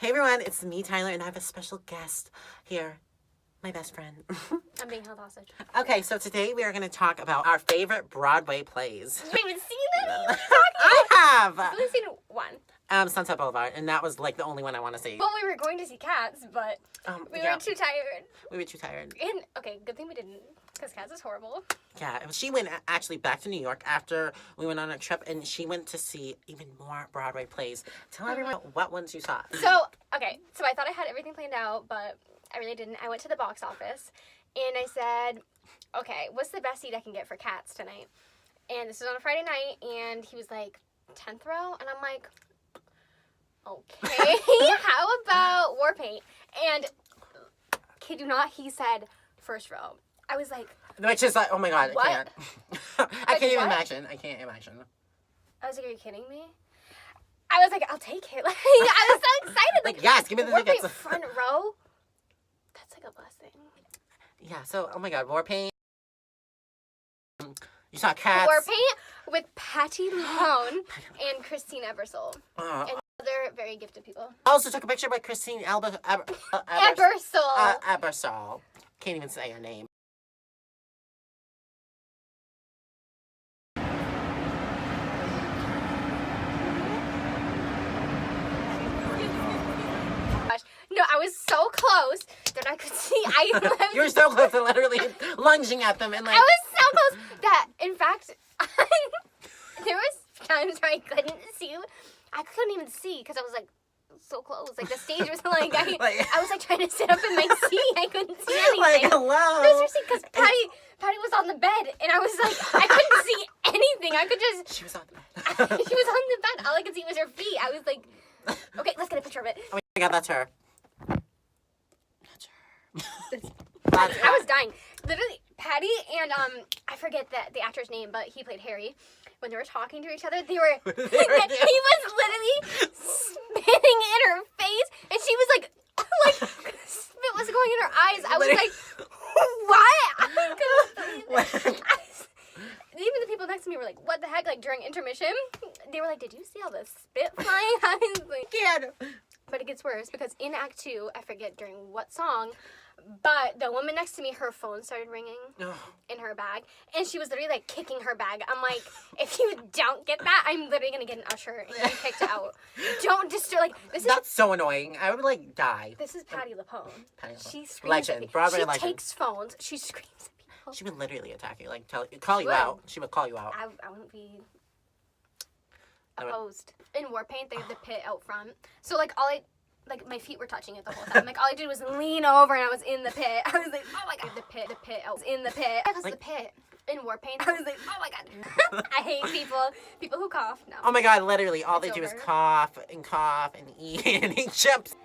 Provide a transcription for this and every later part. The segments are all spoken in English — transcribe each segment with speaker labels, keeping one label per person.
Speaker 1: Hey everyone, it's me, Tyler, and I have a special guest here, my best friend.
Speaker 2: I'm being held hostage.
Speaker 1: Okay, so today we are going to talk about our favorite Broadway plays.
Speaker 2: You haven't seen them?
Speaker 1: I have!
Speaker 2: I've only seen one.
Speaker 1: Sunset Boulevard, and that was like the only one I want to see.
Speaker 2: Well, we were going to see Cats, but we were too tired.
Speaker 1: We were too tired.
Speaker 2: And, okay, good thing we didn't, because Cats is horrible.
Speaker 1: Yeah, she went actually back to New York after we went on a trip, and she went to see even more Broadway plays. Tell everyone what ones you saw.
Speaker 2: So, okay, so I thought I had everything planned out, but I really didn't. I went to the box office, and I said, okay, what's the best seat I can get for Cats tonight? And this was on a Friday night, and he was like, 10th row? And I'm like, okay, how about War Paint? And, kid you not, he said, first row. I was like,
Speaker 1: which is like, oh my god,
Speaker 2: what?
Speaker 1: I can't. I can't even imagine. I can't imagine.
Speaker 2: I was like, are you kidding me? I was like, I'll take it. Like, I was so excited. Like,
Speaker 1: yes, give me the
Speaker 2: War
Speaker 1: tickets.
Speaker 2: Paint front row? That's like a blessing.
Speaker 1: Yeah, so, oh my god, War Paint. You saw Cats.
Speaker 2: War Paint with Patti LuPone and Christine Ebersole. And other very gifted people.
Speaker 1: I also took a picture with Christine Ebersole. Ebersole. Can't even say her name.
Speaker 2: No, I was so close that I could see.
Speaker 1: You were so close to literally lunging at them and like.
Speaker 2: I was so close that, in fact, there was times where I couldn't see. I couldn't even see because I was like so close. Like the stage was like I was like trying to sit up in my seat. I couldn't see anything.
Speaker 1: Like hello.
Speaker 2: No, seriously, because Patti was on the bed and I was like I couldn't see anything. I could just.
Speaker 1: She was on the bed.
Speaker 2: She was on the bed. All I could see was her feet. I was like, okay, let's get a picture of it.
Speaker 1: Oh my god, that's her.
Speaker 2: I was dying. Literally, Patti and I forget the actor's name, but he played Harry. When they were talking to each other, he was literally spitting in her face, and she was like spit was going in her eyes. I was like, what? I couldn't believe it. Even the people next to me were like, what the heck? Like during intermission, they were like, did you see all the spit flying? I was like, yeah. But it gets worse because in Act 2, I forget during what song, but the woman next to me, her phone started ringing in her bag, and she was literally like kicking her bag. I'm like, if you don't get that, I'm literally gonna get an usher and get kicked out. Don't disturb. Like this is.
Speaker 1: That's so annoying. I would like die.
Speaker 2: This is Patti LuPone.
Speaker 1: She screams.
Speaker 2: Legend,
Speaker 1: Broadway
Speaker 2: legend.
Speaker 1: She
Speaker 2: takes phones. She screams at people.
Speaker 1: She would literally attack you, like call you out. She would call you out.
Speaker 2: I wouldn't be opposed. In War Paint, they have the pit out front, so like my feet were touching it the whole time. Like, all I did was lean over, and I was in the pit. I was like, oh my god. The pit. I was in the pit. I was like, the pit. In War Paint, I was like, oh my god. I hate people who cough. No.
Speaker 1: Oh my god, literally, all they do is
Speaker 2: over.
Speaker 1: cough and eat and eat chips.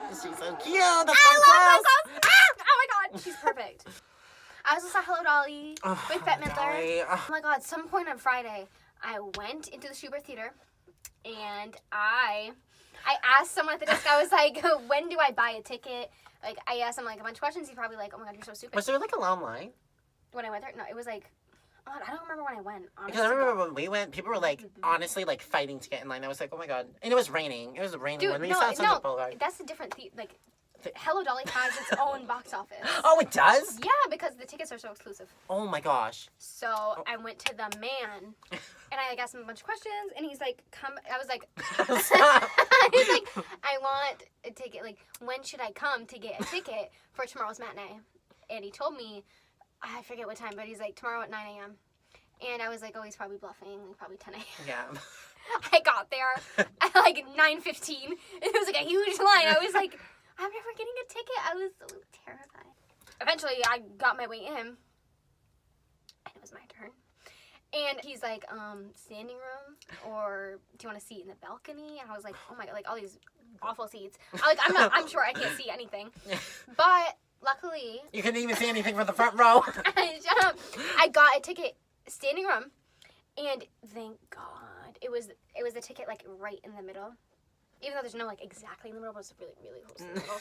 Speaker 1: She's so cute.
Speaker 2: I love my clothes. Oh my god. She's perfect. I also saw Hello Dolly with Bette Midler. Oh my god, some point on Friday, I went into the Schubert Theater. And I asked someone at the desk, I was like, when do I buy a ticket? Like, I asked him, like, a bunch of questions. He's probably like, oh my god, you're so stupid.
Speaker 1: Was there, like, a long line?
Speaker 2: When I went there? No, it was like, oh, I don't remember when I went, honestly.
Speaker 1: Because I remember when we went, people were, like, honestly, like, fighting to get in line. I was like, oh my god. And it was raining. It was raining.
Speaker 2: Dude,
Speaker 1: when we saw Sunset Boulevard.
Speaker 2: That's a different like, Hello Dolly has its own box office.
Speaker 1: Oh, it does?
Speaker 2: Yeah, because the tickets are so exclusive.
Speaker 1: Oh my gosh.
Speaker 2: So I went to the man, and I asked him a bunch of questions, and he's like, come. I was like,
Speaker 1: Stop.
Speaker 2: he's like, I want a ticket. Like, when should I come to get a ticket for tomorrow's matinee? And he told me, I forget what time, but he's like, tomorrow at 9 a.m. And I was like, oh, he's probably bluffing, like probably 10 a.m.
Speaker 1: Yeah.
Speaker 2: I got there at like 9:15. It was like a huge line. I was like, I'm never getting a ticket. I was so terrified. Eventually, I got my way in, and it was my turn. And he's like, standing room, or do you want a seat in the balcony? And I was like, oh my god, like all these awful seats. I'm sure I can't see anything. But luckily,
Speaker 1: you couldn't even see anything from the front row.
Speaker 2: Shut up. I got a ticket, standing room, and thank God, it was the ticket like right in the middle. Even though there's no, like, exactly in the middle, but it's really, really close in the middle.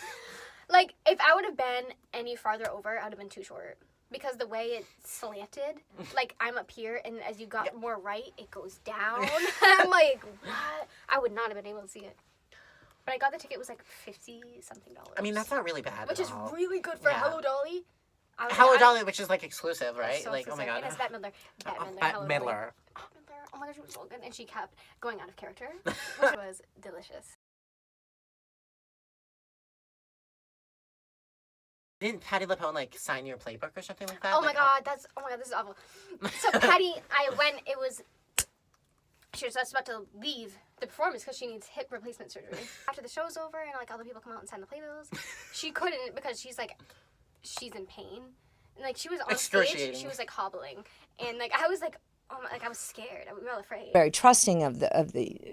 Speaker 2: Like, if I would have been any farther over, I would have been too short. because the way it slanted, like I'm up here, and as you got more right, it goes down. I'm like, what? I would not have been able to see it. But I got the ticket, it was like $50-something.
Speaker 1: I mean, that's not really bad.
Speaker 2: Which
Speaker 1: at
Speaker 2: is
Speaker 1: all.
Speaker 2: really good for Hello Dolly.
Speaker 1: Hello Dolly, which is like exclusive, right?
Speaker 2: So
Speaker 1: like,
Speaker 2: exclusive.
Speaker 1: oh my god.
Speaker 2: And it's Bette Midler.
Speaker 1: Bette
Speaker 2: Hello
Speaker 1: Midler.
Speaker 2: Dolly. Oh, Midler. Oh my gosh, she was so good. And she kept going out of character, which was delicious.
Speaker 1: Didn't Patti LuPone like sign your playbook or something like that?
Speaker 2: Oh my god, this is awful. So Patti, she was just about to leave the performance because she needs hip replacement surgery. After the show's over and like all the people come out and sign the playbills, she couldn't because she's in pain. And like she was on stage, she was like hobbling. And like I was like, oh my, like I was scared. We were all afraid.
Speaker 3: Very trusting of the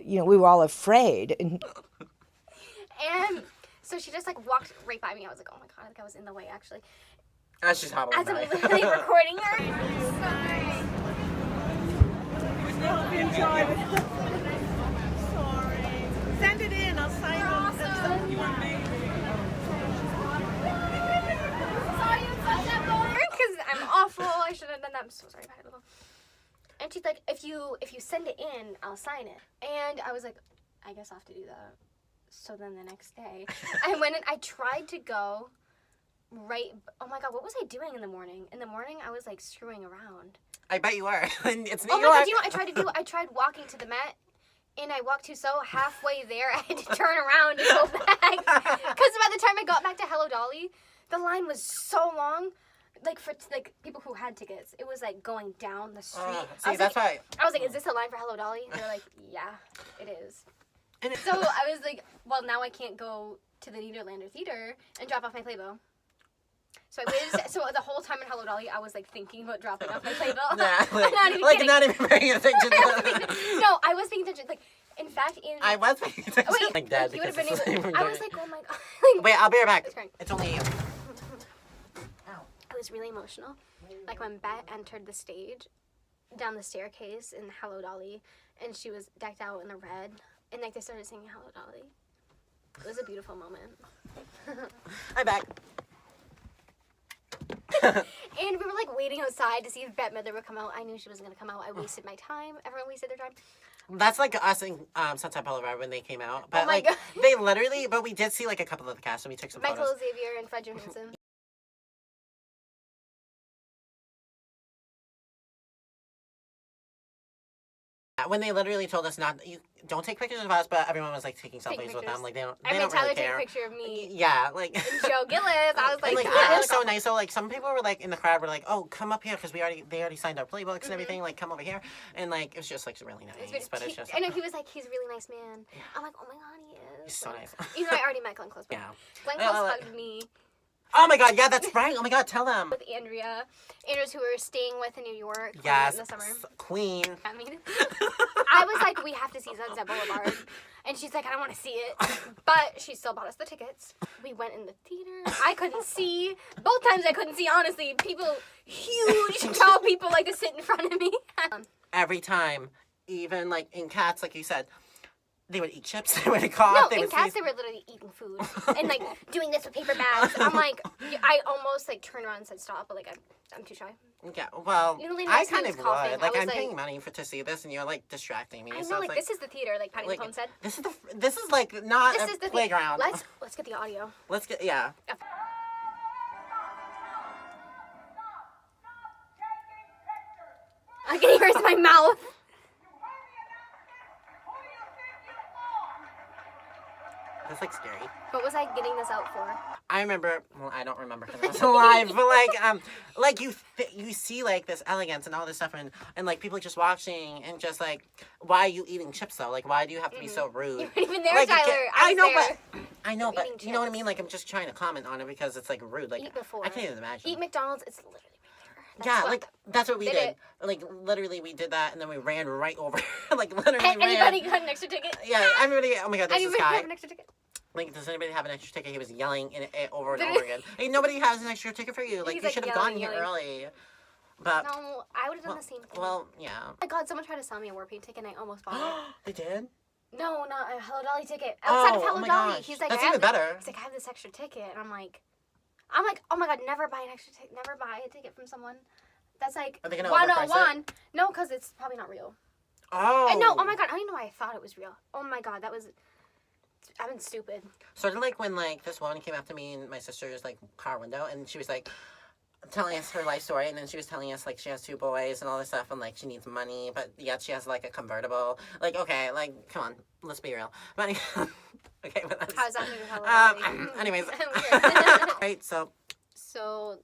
Speaker 3: we were all afraid.
Speaker 2: And so she just like walked right by me. I was like, oh my god, like I was in the way actually.
Speaker 1: As she's hobbling
Speaker 2: As I'm
Speaker 1: by.
Speaker 2: literally recording her.
Speaker 4: Sorry. Send it in. I'll sign them. You are made.
Speaker 2: Because I'm awful. I should have done that. I'm so sorry about it. And she's like, if you send it in, I'll sign it. And I was like, I guess I'll have to do that. So then the next day, I went and I tried to go right. Oh my god, what was I doing in the morning? In the morning, I was like screwing around.
Speaker 1: I bet you are. It's New
Speaker 2: Oh my
Speaker 1: York.
Speaker 2: god, you know what I tried walking to the Met, and I walked halfway there, I had to turn around and go back. Because by the time I got back to Hello Dolly, the line was so long. Like for like people who had tickets, it was like going down the street.
Speaker 1: See, that's why.
Speaker 2: I was like, is this a line for Hello Dolly? And they're like, yeah, it is.
Speaker 1: And
Speaker 2: So I was like, well, now I can't go to the Niederlander Theater and drop off my playbill. So I waited. So the whole time in Hello Dolly, I was like thinking about dropping off my playbill.
Speaker 1: Nah,
Speaker 2: I'm not even kidding.
Speaker 1: not even paying attention.
Speaker 2: No, I was paying attention. Like, in fact,
Speaker 1: I was paying attention.
Speaker 2: wait,
Speaker 1: like dead
Speaker 2: you would
Speaker 1: because
Speaker 2: have been
Speaker 1: it's
Speaker 2: able.
Speaker 1: the
Speaker 2: I
Speaker 1: same
Speaker 2: was like, oh my god. Like,
Speaker 1: Wait, I'll be right back.
Speaker 2: It's fine.
Speaker 1: It's only you.
Speaker 2: I was really emotional. Like when Bette entered the stage, down the staircase in Hello Dolly, and she was decked out in the red, and like they started singing Hello Dolly. It was a beautiful moment.
Speaker 1: I'm back.
Speaker 2: And we were like waiting outside to see if Bette Midler would come out. I knew she wasn't gonna come out. I wasted my time. Everyone wasted their time.
Speaker 1: That's like us in Sunset Boulevard when they came out. But
Speaker 2: Oh my
Speaker 1: like
Speaker 2: God.
Speaker 1: they literally, but we did see like a couple of the cast and we took some
Speaker 2: Michael
Speaker 1: photos.
Speaker 2: Xavier and Fred Johansson.
Speaker 1: When they literally told us you don't take pictures of us, but everyone was like taking selfies with
Speaker 2: pictures.
Speaker 1: them. Like they don't
Speaker 2: I mean,
Speaker 1: really
Speaker 2: Tyler took a
Speaker 1: care.
Speaker 2: picture of me.
Speaker 1: Yeah, like
Speaker 2: And Joe Gillis. I was like,
Speaker 1: and, like
Speaker 2: yes.
Speaker 1: it was so nice. So like some people were like in the crowd were like, "Oh, come up here because they already signed our playbooks and everything. Like come over here." And like it was just like really nice. But it's just
Speaker 2: I know he was like, he's a really nice man. I'm like, oh my god, he is.
Speaker 1: he's so nice.
Speaker 2: Even though I already met Glenn Close.
Speaker 1: Yeah.
Speaker 2: Glenn Close hugged me
Speaker 1: Oh my god, yeah, that's right. Oh my god, tell them.
Speaker 2: with Andrea's who we were staying with in New York
Speaker 1: Yes,
Speaker 2: in the summer.
Speaker 1: Queen.
Speaker 2: I mean, I was like, we have to see Sunset Boulevard. And she's like, I don't want to see it. But she still bought us the tickets. We went in the theater. I couldn't see. Both times I couldn't see, honestly. People, huge, tall people like to sit in front of me.
Speaker 1: Every time, even like in Cats, like you said, they would eat chips, they would cough.
Speaker 2: No, in Cats, they were literally eating food. And like doing this with paper bags. I'm like, I almost like turned around and said stop, but like I'm too shy.
Speaker 1: Yeah, well,
Speaker 2: You know, Lena
Speaker 1: I
Speaker 2: was
Speaker 1: kind of
Speaker 2: coughing.
Speaker 1: would.
Speaker 2: I
Speaker 1: Like,
Speaker 2: was
Speaker 1: I'm
Speaker 2: like-
Speaker 1: paying money to see this, and you're like distracting me.
Speaker 2: I
Speaker 1: so
Speaker 2: know,
Speaker 1: it's
Speaker 2: like this is the theater, like Patty
Speaker 1: like,
Speaker 2: LuPone said.
Speaker 1: This is like not
Speaker 2: This
Speaker 1: a
Speaker 2: is the
Speaker 1: playground.
Speaker 2: Let's get the audio.
Speaker 1: Let's get yeah.
Speaker 2: I can hear it in my mouth.
Speaker 1: That's like scary.
Speaker 2: What was I getting this out for?
Speaker 1: I remember. Well, I don't remember because I was alive, but like you see like this elegance and all this stuff, and like people just watching and just like, why are you eating chips though? Like, why do you have to be so rude?
Speaker 2: You weren't even there,
Speaker 1: Like,
Speaker 2: Tyler.
Speaker 1: I
Speaker 2: was
Speaker 1: know,
Speaker 2: there.
Speaker 1: I know, but
Speaker 2: eating
Speaker 1: you know what I
Speaker 2: chips.
Speaker 1: mean. Like, I'm just trying to comment on it because it's like rude. Like,
Speaker 2: Eat before.
Speaker 1: I can't even imagine.
Speaker 2: Eat McDonald's. It's literally right there.
Speaker 1: Yeah,
Speaker 2: what-
Speaker 1: like that's what we
Speaker 2: did
Speaker 1: did.
Speaker 2: it.
Speaker 1: Like literally, we did that, and then we ran right over. Like literally ran.
Speaker 2: Anybody got an extra ticket?
Speaker 1: Yeah, everybody. Oh my god, there's this
Speaker 2: Anybody
Speaker 1: guy.
Speaker 2: have an extra ticket?
Speaker 1: Like, does anybody have an extra ticket? He was yelling it over and over again. Hey, nobody has an extra ticket for you. Like,
Speaker 2: He's,
Speaker 1: you
Speaker 2: like,
Speaker 1: should have
Speaker 2: yelling,
Speaker 1: gone here
Speaker 2: yelling.
Speaker 1: early. But
Speaker 2: No, I would have done the same thing.
Speaker 1: well, yeah.
Speaker 2: Oh my god, someone tried to sell me a Warpaint ticket and I almost bought it.
Speaker 1: They did.
Speaker 2: No, not a Hello Dolly ticket. Outside of
Speaker 1: Oh
Speaker 2: Hello
Speaker 1: my
Speaker 2: Dolly.
Speaker 1: gosh.
Speaker 2: He's like,
Speaker 1: That's
Speaker 2: I have
Speaker 1: even better.
Speaker 2: He's like, I have this extra ticket. And I'm like, I'm like, oh my god, never buy an extra ticket. Never buy a ticket from someone. That's like
Speaker 1: Are they gonna
Speaker 2: 101. No, because it's probably not real.
Speaker 1: Oh.
Speaker 2: And no, oh my god, I don't even know why I thought it was real. Oh my god, I've been stupid.
Speaker 1: Sort of like when like this woman came up to me in my sister's like car window, and she was like telling us her life story, and then she was telling us like she has 2 boys and all this stuff, and like she needs money, but yet she has like a convertible. Like, okay, like come on, let's be real. But okay, but that's,
Speaker 2: How's that going to
Speaker 1: anyways,
Speaker 2: Weird.
Speaker 1: right? So
Speaker 2: So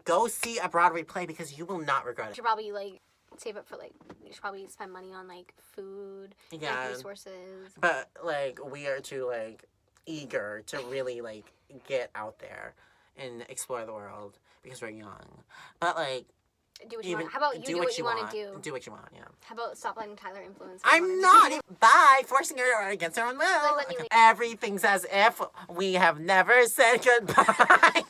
Speaker 1: go see a Broadway play because you will not regret
Speaker 2: you
Speaker 1: it.
Speaker 2: should probably like save up for like you should probably spend money on like food,
Speaker 1: Yeah.
Speaker 2: like, resources.
Speaker 1: But like we are too like eager to really like get out there and explore the world because we're young. But like
Speaker 2: Do what you
Speaker 1: even
Speaker 2: want. How about you do what you want to do?
Speaker 1: Do what you want, yeah.
Speaker 2: How about stop letting Tyler influence you?
Speaker 1: I'm not by forcing her against her own will.
Speaker 2: Like, let me
Speaker 1: Everything's as if we have never said goodbye.